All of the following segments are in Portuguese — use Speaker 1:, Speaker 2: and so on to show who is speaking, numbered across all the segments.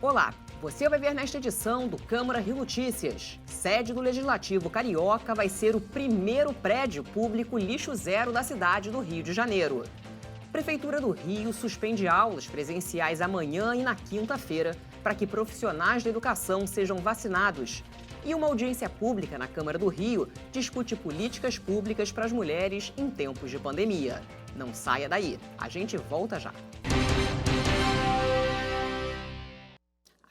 Speaker 1: Olá, você vai ver nesta edição do Câmara Rio Notícias. Sede do Legislativo Carioca vai ser o primeiro prédio público lixo zero da cidade do Rio de Janeiro. Prefeitura do Rio suspende aulas presenciais amanhã e na quinta-feira para que profissionais da educação sejam vacinados. E uma audiência pública na Câmara do Rio discute políticas públicas para as mulheres em tempos de pandemia. Não saia daí, a gente volta já.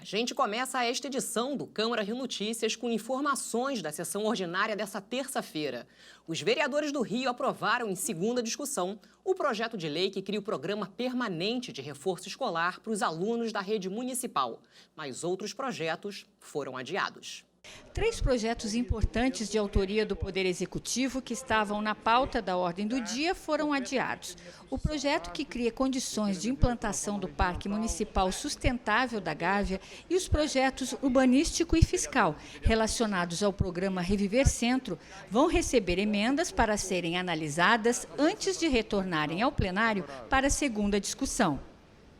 Speaker 1: A gente começa esta edição do Câmara Rio Notícias com informações da sessão ordinária dessa terça-feira. Os vereadores do Rio aprovaram em segunda discussão o projeto de lei que cria o programa permanente de reforço escolar para os alunos da rede municipal. Mas outros projetos foram adiados.
Speaker 2: 3 projetos importantes de autoria do Poder Executivo que estavam na pauta da ordem do dia foram adiados. O projeto que cria condições de implantação do Parque Municipal Sustentável da Gávea e os projetos urbanístico e fiscal relacionados ao programa Reviver Centro vão receber emendas para serem analisadas antes de retornarem ao plenário para a segunda discussão.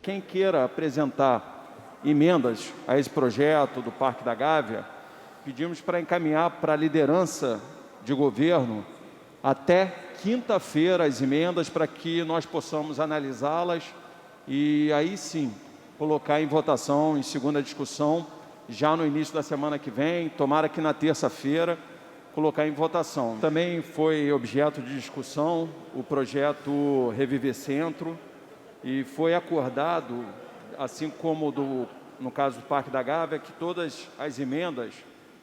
Speaker 3: Quem queira apresentar emendas a esse projeto do Parque da Gávea, pedimos para encaminhar para a liderança de governo até quinta-feira as emendas para que nós possamos analisá-las e aí sim colocar em votação em segunda discussão já no início da semana que vem, tomara que na terça-feira colocar em votação. Também foi objeto de discussão o projeto Reviver Centro e foi acordado, assim como no caso do Parque da Gávea, que todas as emendas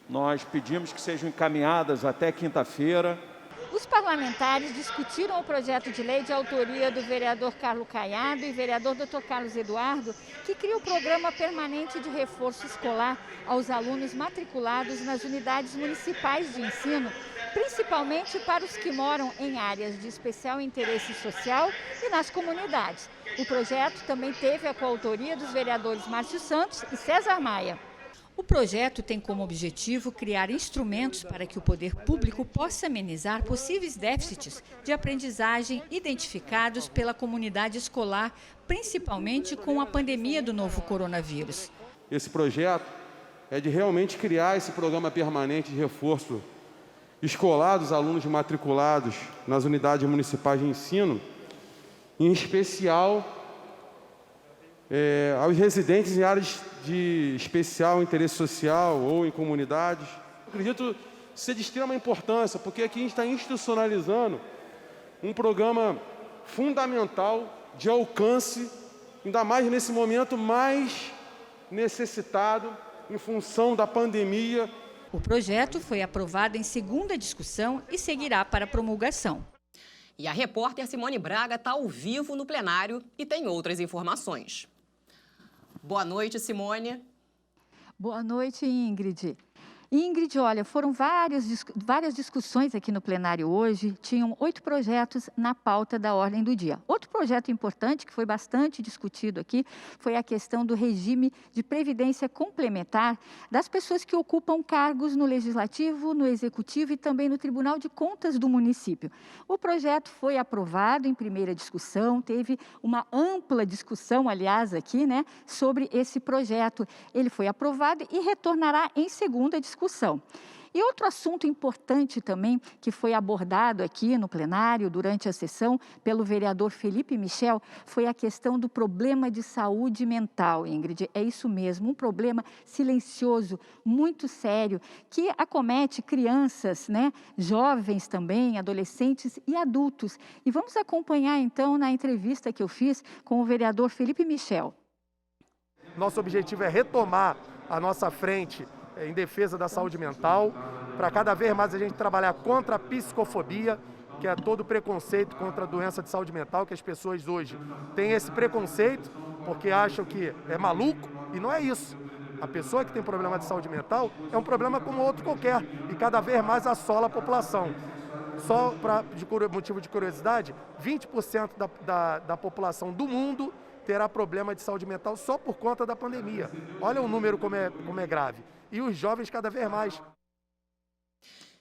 Speaker 3: nós pedimos que sejam encaminhadas até quinta-feira.
Speaker 2: Os parlamentares discutiram o projeto de lei de autoria do vereador Carlos Caiado e vereador Dr. Carlos Eduardo, que cria o programa permanente de reforço escolar aos alunos matriculados nas unidades municipais de ensino, principalmente para os que moram em áreas de especial interesse social e nas comunidades. O projeto também teve a coautoria dos vereadores Márcio Santos e César Maia. O projeto tem como objetivo criar instrumentos para que o poder público possa amenizar possíveis déficits de aprendizagem identificados pela comunidade escolar, principalmente com a pandemia do novo coronavírus.
Speaker 4: Esse projeto é de realmente criar esse programa permanente de reforço escolar dos alunos matriculados nas unidades municipais de ensino, em especial aos residentes em áreas de especial interesse social ou em comunidades. Eu acredito ser de extrema importância, porque aqui a gente está institucionalizando um programa fundamental de alcance, ainda mais nesse momento mais necessitado em função da pandemia.
Speaker 2: O projeto foi aprovado em segunda discussão e seguirá para promulgação.
Speaker 1: E a repórter Simone Braga está ao vivo no plenário e tem outras informações. Boa noite, Simone.
Speaker 5: Boa noite, Ingrid. Ingrid, olha, foram várias discussões aqui no plenário hoje, tinham 8 projetos na pauta da ordem do dia. Outro projeto importante, que foi bastante discutido aqui, foi a questão do regime de previdência complementar das pessoas que ocupam cargos no Legislativo, no Executivo e também no Tribunal de Contas do município. O projeto foi aprovado em primeira discussão, teve uma ampla discussão, aliás, aqui, né, sobre esse projeto. Ele foi aprovado e retornará em segunda discussão. E outro assunto importante também, que foi abordado aqui no plenário durante a sessão pelo vereador Felipe Michel, foi a questão do problema de saúde mental, Ingrid. É isso mesmo, um problema silencioso, muito sério, que acomete crianças, né, jovens também, adolescentes e adultos. E vamos acompanhar então na entrevista que eu fiz com o vereador Felipe Michel.
Speaker 6: Nosso objetivo é retomar a nossa frente em defesa da saúde mental, para cada vez mais a gente trabalhar contra a psicofobia, que é todo preconceito contra a doença de saúde mental, que as pessoas hoje têm esse preconceito, porque acham que é maluco, e não é isso. A pessoa que tem problema de saúde mental é um problema como outro qualquer, e cada vez mais assola a população. Só de motivo de curiosidade, 20% da população do mundo terá problema de saúde mental só por conta da pandemia. Olha o número como é grave. E os jovens cada vez mais.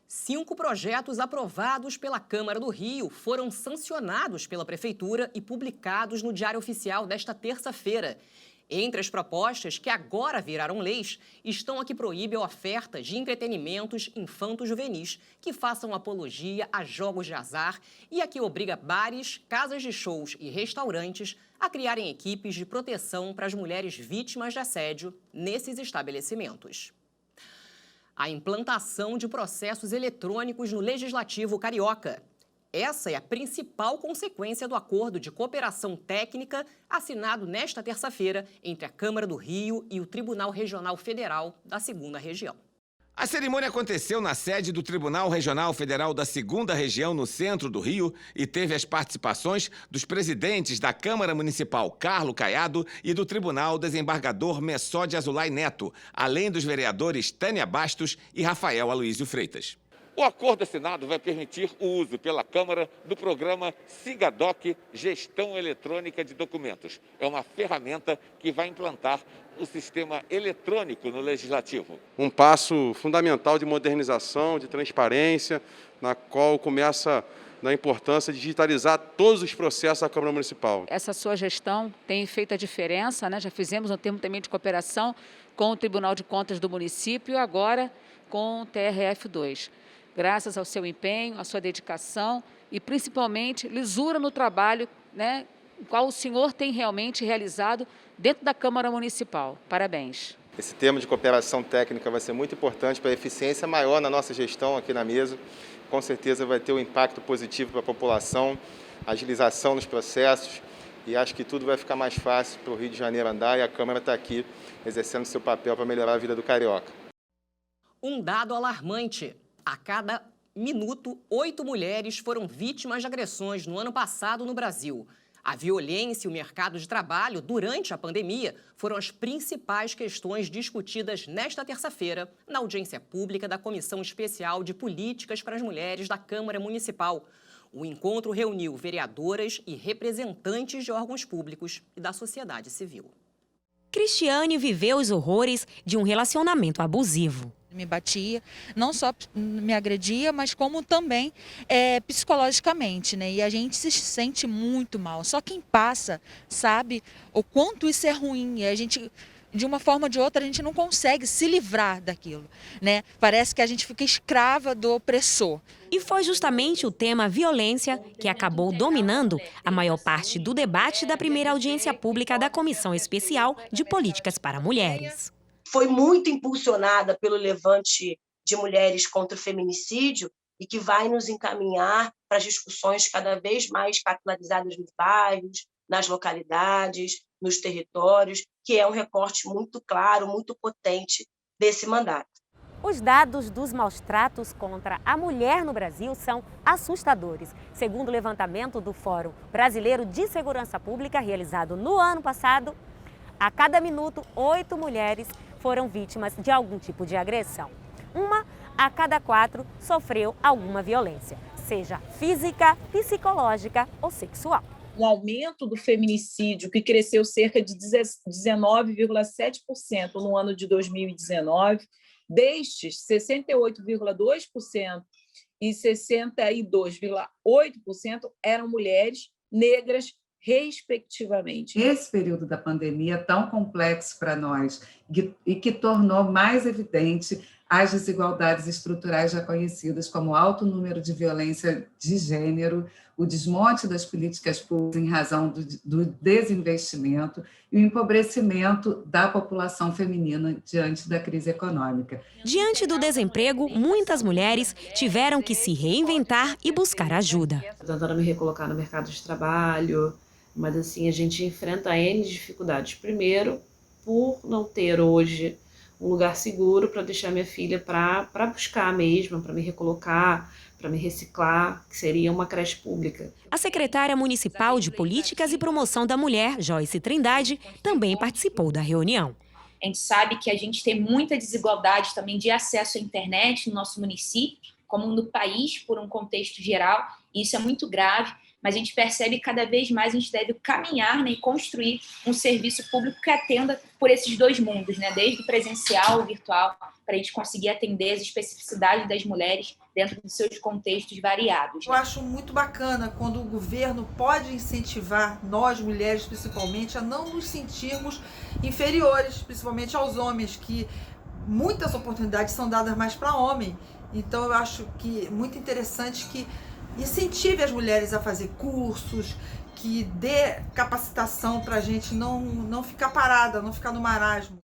Speaker 1: 5 projetos aprovados pela Câmara do Rio foram sancionados pela Prefeitura e publicados no Diário Oficial desta terça-feira. Entre as propostas que agora viraram leis estão a que proíbe a oferta de entretenimentos infanto-juvenis que façam apologia a jogos de azar e a que obriga bares, casas de shows e restaurantes a criarem equipes de proteção para as mulheres vítimas de assédio nesses estabelecimentos. A implantação de processos eletrônicos no Legislativo carioca. Essa é a principal consequência do acordo de cooperação técnica assinado nesta terça-feira entre a Câmara do Rio e o Tribunal Regional Federal da 2ª Região.
Speaker 7: A cerimônia aconteceu na sede do Tribunal Regional Federal da 2ª Região, no centro do Rio, e teve as participações dos presidentes da Câmara Municipal, Carlos Caiado, e do Tribunal Desembargador Messode Azulay Neto, além dos vereadores Tânia Bastos e Rafael Aloísio Freitas. O acordo assinado vai permitir o uso pela Câmara do programa SIGADOC, Gestão Eletrônica de Documentos. É uma ferramenta que vai implantar o sistema eletrônico no Legislativo.
Speaker 4: Um passo fundamental de modernização, de transparência, na qual começa na importância de digitalizar todos os processos da Câmara Municipal.
Speaker 8: Essa sua gestão tem feito a diferença, né? Já fizemos um termo também de cooperação com o Tribunal de Contas do município e agora com o TRF2. Graças ao seu empenho, à sua dedicação e, principalmente, lisura no trabalho, né, qual o senhor tem realmente realizado dentro da Câmara Municipal. Parabéns.
Speaker 9: Esse termo de cooperação técnica vai ser muito importante para a eficiência maior na nossa gestão aqui na mesa. Com certeza vai ter um impacto positivo para a população, agilização nos processos e acho que tudo vai ficar mais fácil para o Rio de Janeiro andar e a Câmara está aqui exercendo seu papel para melhorar a vida do carioca.
Speaker 1: Um dado alarmante. A cada minuto, 8 mulheres foram vítimas de agressões no ano passado no Brasil. A violência e o mercado de trabalho durante a pandemia foram as principais questões discutidas nesta terça-feira na audiência pública da Comissão Especial de Políticas para as Mulheres da Câmara Municipal. O encontro reuniu vereadoras e representantes de órgãos públicos e da sociedade civil.
Speaker 10: Cristiane viveu os horrores de um relacionamento abusivo.
Speaker 11: Me batia, não só me agredia, mas como também psicologicamente, né? E a gente se sente muito mal. Só quem passa sabe o quanto isso é ruim. E a gente, de uma forma ou de outra, a gente não consegue se livrar daquilo, né? Parece que a gente fica escrava do opressor.
Speaker 10: E foi justamente o tema violência que acabou dominando a maior parte do debate da primeira audiência pública da Comissão Especial de Políticas para Mulheres.
Speaker 12: Foi muito impulsionada pelo levante de mulheres contra o feminicídio e que vai nos encaminhar para as discussões cada vez mais capilarizadas nos bairros, nas localidades, nos territórios, que é um recorte muito claro, muito potente desse mandato.
Speaker 13: Os dados dos maus-tratos contra a mulher no Brasil são assustadores. Segundo o levantamento do Fórum Brasileiro de Segurança Pública, realizado no ano passado, a cada minuto, 8 mulheres foram vítimas de algum tipo de agressão. 1 a cada 4 sofreu alguma violência, seja física, psicológica ou sexual.
Speaker 14: Um aumento do feminicídio que cresceu cerca de 19,7% no ano de 2019, destes 68,2% e 62,8% eram mulheres negras, respectivamente.
Speaker 15: Esse período da pandemia tão complexo para nós e que tornou mais evidente as desigualdades estruturais já conhecidas como o alto número de violência de gênero, o desmonte das políticas públicas em razão do desinvestimento e o empobrecimento da população feminina diante da crise econômica.
Speaker 10: Diante do desemprego, muitas mulheres tiveram que se reinventar e buscar ajuda.
Speaker 16: Tentando me recolocar no mercado de trabalho, mas assim, a gente enfrenta N dificuldades. Primeiro, por não ter hoje um lugar seguro para deixar minha filha para buscar mesmo, para me recolocar, para me reciclar, que seria uma creche pública.
Speaker 10: A secretária municipal de Políticas e Promoção da Mulher, Joyce Trindade, também participou da reunião.
Speaker 17: A gente sabe que a gente tem muita desigualdade também de acesso à internet no nosso município, como no país, por um contexto geral, e isso é muito grave. mas a gente percebe que cada vez mais a gente deve caminhar, né, e construir um serviço público que atenda por esses dois mundos, né, desde o presencial e virtual, para a gente conseguir atender as especificidades das mulheres dentro dos seus contextos variados.
Speaker 18: Eu acho muito bacana quando o governo pode incentivar nós, mulheres principalmente, a não nos sentirmos inferiores, principalmente aos homens, que muitas oportunidades são dadas mais para homem. Então eu acho que muito interessante que incentive as mulheres a fazer cursos, que dê capacitação para a gente não ficar parada, não ficar no marasmo.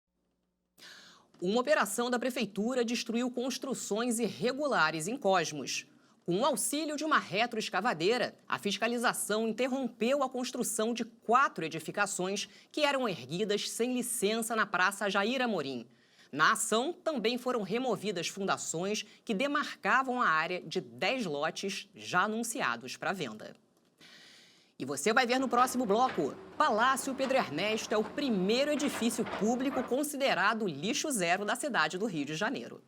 Speaker 1: Uma operação da Prefeitura destruiu construções irregulares em Cosmos. Com o auxílio de uma retroescavadeira, a fiscalização interrompeu a construção de 4 edificações que eram erguidas sem licença na Praça Jair Amorim. Na ação, também foram removidas fundações que demarcavam a área de 10 lotes já anunciados para venda. E você vai ver no próximo bloco. Palácio Pedro Ernesto é o primeiro edifício público considerado lixo zero da cidade do Rio de Janeiro.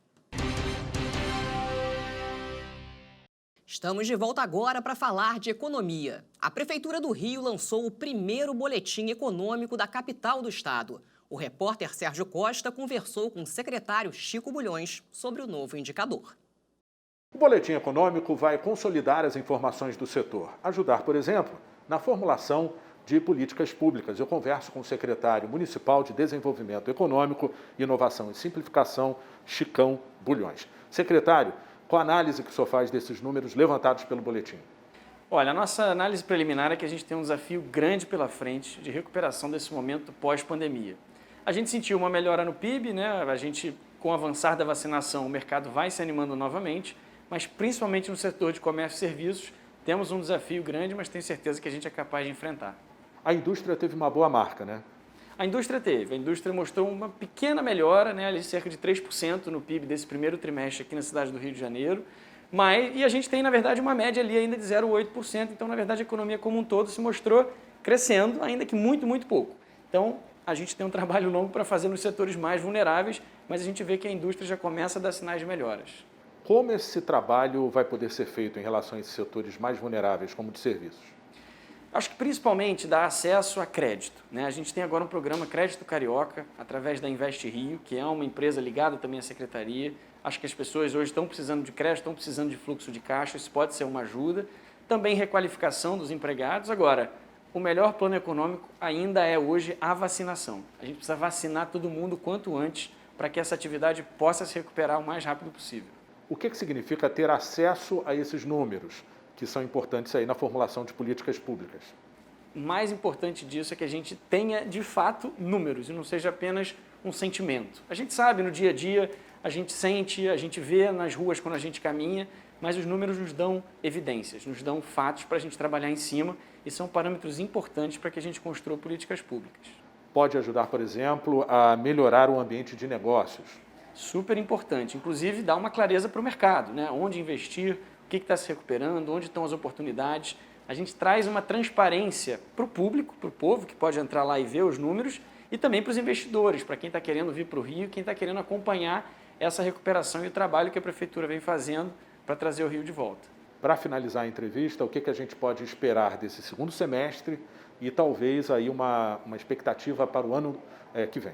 Speaker 1: Estamos de volta agora para falar de economia. A Prefeitura do Rio lançou o primeiro boletim econômico da capital do estado. O repórter Sérgio Costa conversou com o secretário Chico Bulhões sobre o novo indicador.
Speaker 19: O boletim econômico vai consolidar as informações do setor, ajudar, por exemplo, na formulação de políticas públicas. Eu converso com o secretário municipal de Desenvolvimento Econômico, Inovação e Simplificação, Chicão Bulhões. Secretário, qual a análise que o senhor faz desses números levantados pelo boletim?
Speaker 20: Olha, a nossa análise preliminar é que a gente tem um desafio grande pela frente de recuperação desse momento pós-pandemia. A gente sentiu uma melhora no PIB, né? A gente, com o avançar da vacinação, o mercado vai se animando novamente, mas principalmente no setor de comércio e serviços, temos um desafio grande, mas tenho certeza que a gente é capaz de enfrentar.
Speaker 19: A indústria teve uma boa marca, né?
Speaker 20: A indústria teve. A indústria mostrou uma pequena melhora, né? Ali cerca de 3% no PIB desse primeiro trimestre aqui na cidade do Rio de Janeiro. E a gente tem, na verdade, uma média ali ainda de 0,8%. Então, na verdade, a economia como um todo se mostrou crescendo, ainda que muito, muito pouco. Então, a gente tem um trabalho longo para fazer nos setores mais vulneráveis, mas a gente vê que a indústria já começa a dar sinais de melhoras.
Speaker 19: Como esse trabalho vai poder ser feito em relação a esses setores mais vulneráveis, como de serviços?
Speaker 20: Acho que principalmente dá acesso a crédito, né? A gente tem agora um programa Crédito Carioca, através da Invest Rio, que é uma empresa ligada também à Secretaria. Acho que as pessoas hoje estão precisando de crédito, estão precisando de fluxo de caixa, isso pode ser uma ajuda. Também requalificação dos empregados. Agora, o melhor plano econômico ainda é hoje a vacinação. A gente precisa vacinar todo mundo quanto antes para que essa atividade possa se recuperar o mais rápido possível.
Speaker 19: O que significa ter acesso a esses números, que são importantes aí na formulação de políticas públicas?
Speaker 20: O mais importante disso é que a gente tenha, de fato, números e não seja apenas um sentimento. A gente sabe no dia a dia, a gente sente, a gente vê nas ruas quando a gente caminha, mas os números nos dão evidências, nos dão fatos para a gente trabalhar em cima e são parâmetros importantes para que a gente construa políticas públicas.
Speaker 19: Pode ajudar, por exemplo, a melhorar o ambiente de negócios?
Speaker 20: Super importante, inclusive dá uma clareza para o mercado, né? Onde investir, o que está se recuperando, onde estão as oportunidades. A gente traz uma transparência para o público, para o povo que pode entrar lá e ver os números e também para os investidores, para quem está querendo vir para o Rio, quem está querendo acompanhar essa recuperação e o trabalho que a Prefeitura vem fazendo para trazer o Rio de volta.
Speaker 19: Para finalizar a entrevista, o que a gente pode esperar desse segundo semestre e talvez aí uma expectativa para o ano que vem?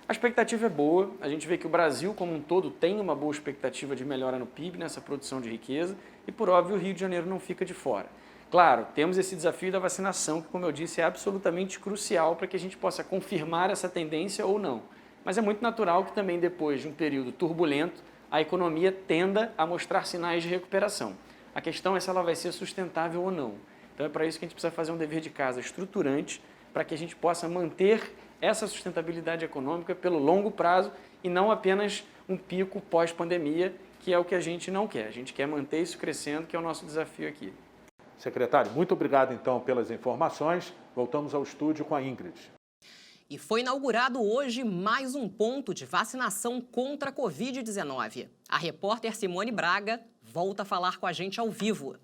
Speaker 20: A expectativa é boa, a gente vê que o Brasil como um todo tem uma boa expectativa de melhora no PIB, nessa produção de riqueza, e por óbvio o Rio de Janeiro não fica de fora. Claro, temos esse desafio da vacinação, que como eu disse é absolutamente crucial para que a gente possa confirmar essa tendência ou não. Mas é muito natural que também depois de um período turbulento, a economia tenda a mostrar sinais de recuperação. A questão é se ela vai ser sustentável ou não. Então é para isso que a gente precisa fazer um dever de casa estruturante para que a gente possa manter essa sustentabilidade econômica pelo longo prazo e não apenas um pico pós-pandemia, que é o que a gente não quer. A gente quer manter isso crescendo, que é o nosso desafio aqui.
Speaker 19: Secretário, muito obrigado então pelas informações. Voltamos ao estúdio com a Ingrid.
Speaker 1: E foi inaugurado hoje mais um ponto de vacinação contra a Covid-19. A repórter Simone Braga volta a falar com a gente ao vivo.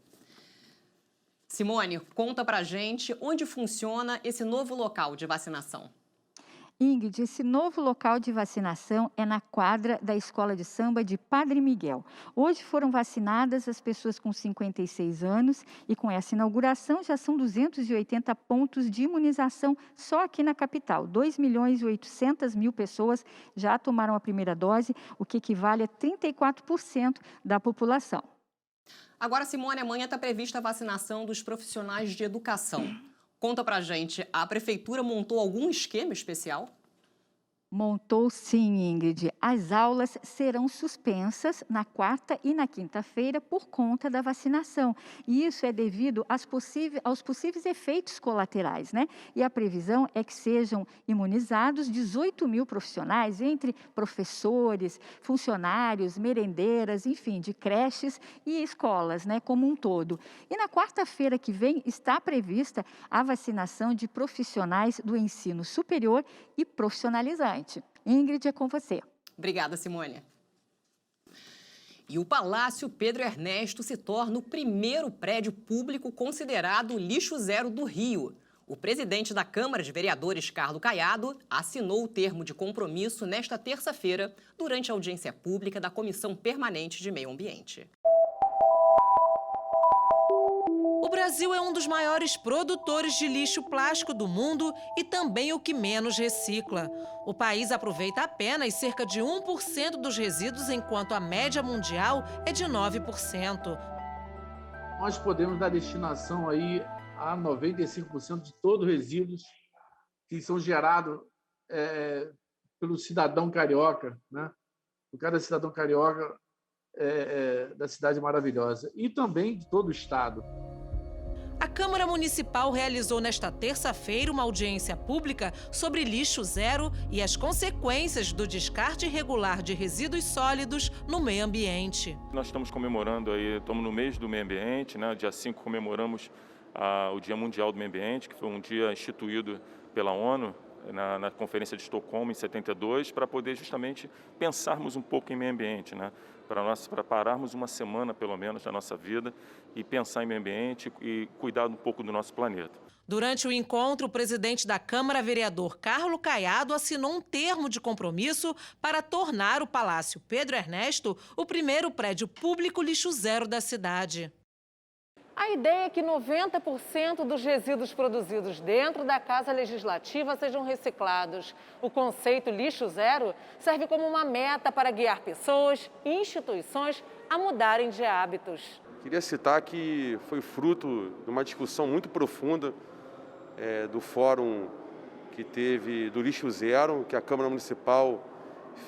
Speaker 1: Simone, conta pra gente onde funciona esse novo local de vacinação.
Speaker 5: Ingrid, esse novo local de vacinação é na quadra da Escola de Samba de Padre Miguel. Hoje foram vacinadas as pessoas com 56 anos e com essa inauguração já são 280 pontos de imunização só aqui na capital. 2.800.000 pessoas já tomaram a primeira dose, o que equivale a 34% da população.
Speaker 1: Agora, Simone, amanhã está prevista a vacinação dos profissionais de educação. Conta pra gente, a prefeitura montou algum esquema especial?
Speaker 5: Montou sim, Ingrid. As aulas serão suspensas na quarta e na quinta-feira por conta da vacinação. E isso é devido aos possíveis efeitos colaterais, né? E a previsão é que sejam imunizados 18.000 profissionais, entre professores, funcionários, merendeiras, enfim, de creches e escolas, né, como um todo. E na quarta-feira que vem está prevista a vacinação de profissionais do ensino superior e profissionalizante. Ingrid, é com você.
Speaker 1: Obrigada, Simone. E o Palácio Pedro Ernesto se torna o primeiro prédio público considerado lixo zero do Rio. O presidente da Câmara de Vereadores, Carlos Caiado, assinou o termo de compromisso nesta terça-feira, durante a audiência pública da Comissão Permanente de Meio Ambiente.
Speaker 21: O Brasil é um dos maiores produtores de lixo plástico do mundo e também o que menos recicla. O país aproveita apenas cerca de 1% dos resíduos, enquanto a média mundial é de 9%.
Speaker 22: Nós podemos dar destinação aí a 95% de todos os resíduos que são gerados pelo cidadão carioca, né? Por cada cidadão carioca da cidade maravilhosa e também de todo o estado.
Speaker 21: A Câmara Municipal realizou nesta terça-feira uma audiência pública sobre lixo zero e as consequências do descarte irregular de resíduos sólidos no meio ambiente.
Speaker 23: Nós estamos comemorando aí, estamos no mês do meio ambiente, né? Dia 5 comemoramos o Dia Mundial do Meio Ambiente, que foi um dia instituído pela ONU na Conferência de Estocolmo em 72, para poder justamente pensarmos um pouco em meio ambiente, né? Para pararmos uma semana, pelo menos, da nossa vida e pensar em meio ambiente e cuidar um pouco do nosso planeta.
Speaker 21: Durante o encontro, o presidente da Câmara, vereador Carlos Caiado, assinou um termo de compromisso para tornar o Palácio Pedro Ernesto o primeiro prédio público lixo zero da cidade.
Speaker 24: A ideia é que 90% dos resíduos produzidos dentro da Casa Legislativa sejam reciclados. O conceito lixo zero serve como uma meta para guiar pessoas e instituições a mudarem de hábitos.
Speaker 4: Queria citar que foi fruto de uma discussão muito profunda do fórum que teve do lixo zero, que a Câmara Municipal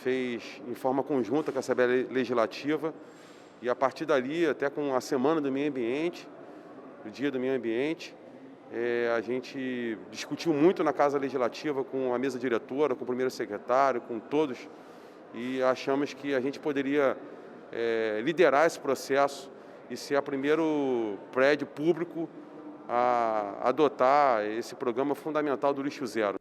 Speaker 4: fez em forma conjunta com a Assembleia Legislativa. E a partir dali, até com a Semana do Meio Ambiente, o Dia do Meio Ambiente, a gente discutiu muito na Casa Legislativa com a mesa diretora, com o primeiro secretário, com todos, e achamos que a gente poderia liderar esse processo e ser o primeiro prédio público a adotar esse programa fundamental do lixo zero.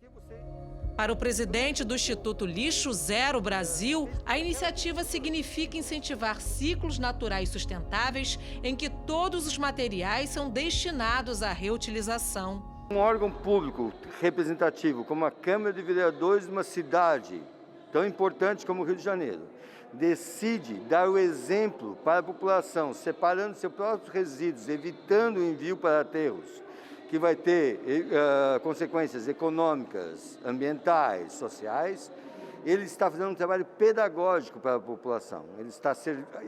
Speaker 21: Para o presidente do Instituto Lixo Zero Brasil, a iniciativa significa incentivar ciclos naturais sustentáveis em que todos os materiais são destinados à reutilização.
Speaker 25: Um órgão público representativo, como a Câmara de Vereadores de uma cidade tão importante como o Rio de Janeiro, decide dar o exemplo para a população, separando seus próprios resíduos, evitando o envio para aterros, que vai ter consequências econômicas, ambientais, sociais, ele está fazendo um trabalho pedagógico para a população.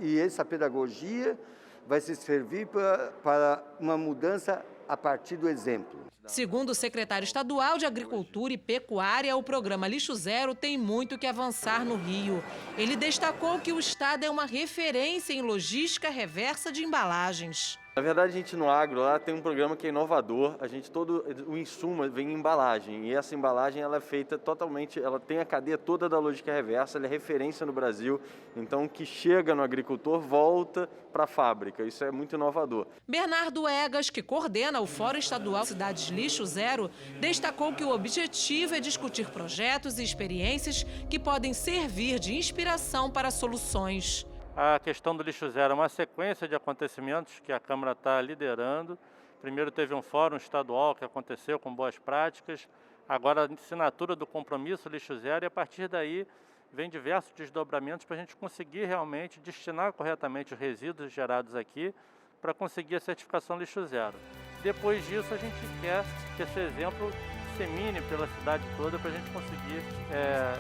Speaker 25: E essa pedagogia vai se servir para uma mudança a partir do exemplo.
Speaker 21: Segundo o secretário estadual de Agricultura e Pecuária, o programa Lixo Zero tem muito que avançar no Rio. Ele destacou que o estado é uma referência em logística reversa de embalagens.
Speaker 26: Na verdade, a gente no agro lá tem um programa que é inovador. Todo o insumo vem em embalagem e essa embalagem ela é feita totalmente, ela tem a cadeia toda da logística reversa, ela é referência no Brasil. Então, o que chega no agricultor volta para a fábrica. Isso é muito inovador.
Speaker 21: Bernardo Egas, que coordena o Fórum Estadual Cidades Lixo Zero, destacou que o objetivo é discutir projetos e experiências que podem servir de inspiração para soluções.
Speaker 27: A questão do lixo zero é uma sequência de acontecimentos que a Câmara está liderando. Primeiro teve um fórum estadual que aconteceu com boas práticas. agora a assinatura do compromisso Lixo Zero, e a partir daí vem diversos desdobramentos para a gente conseguir realmente destinar corretamente os resíduos gerados aqui para conseguir a certificação Lixo Zero. Depois disso, a gente quer que esse exemplo dissemine pela cidade toda para a gente conseguir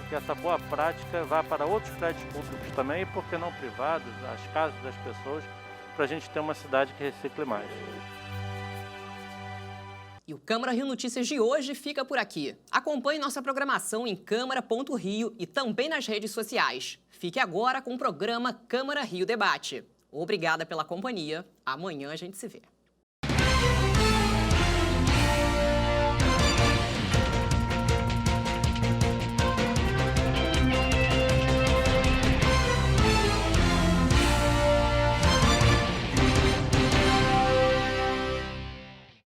Speaker 27: que essa boa prática vá para outros prédios públicos também, e por que não privados, as casas das pessoas, para a gente ter uma cidade que recicle mais.
Speaker 1: E o Câmara Rio Notícias de hoje fica por aqui. Acompanhe nossa programação em câmara.rio e também nas redes sociais. Fique agora com o programa Câmara Rio Debate. Obrigada pela companhia. Amanhã a gente se vê.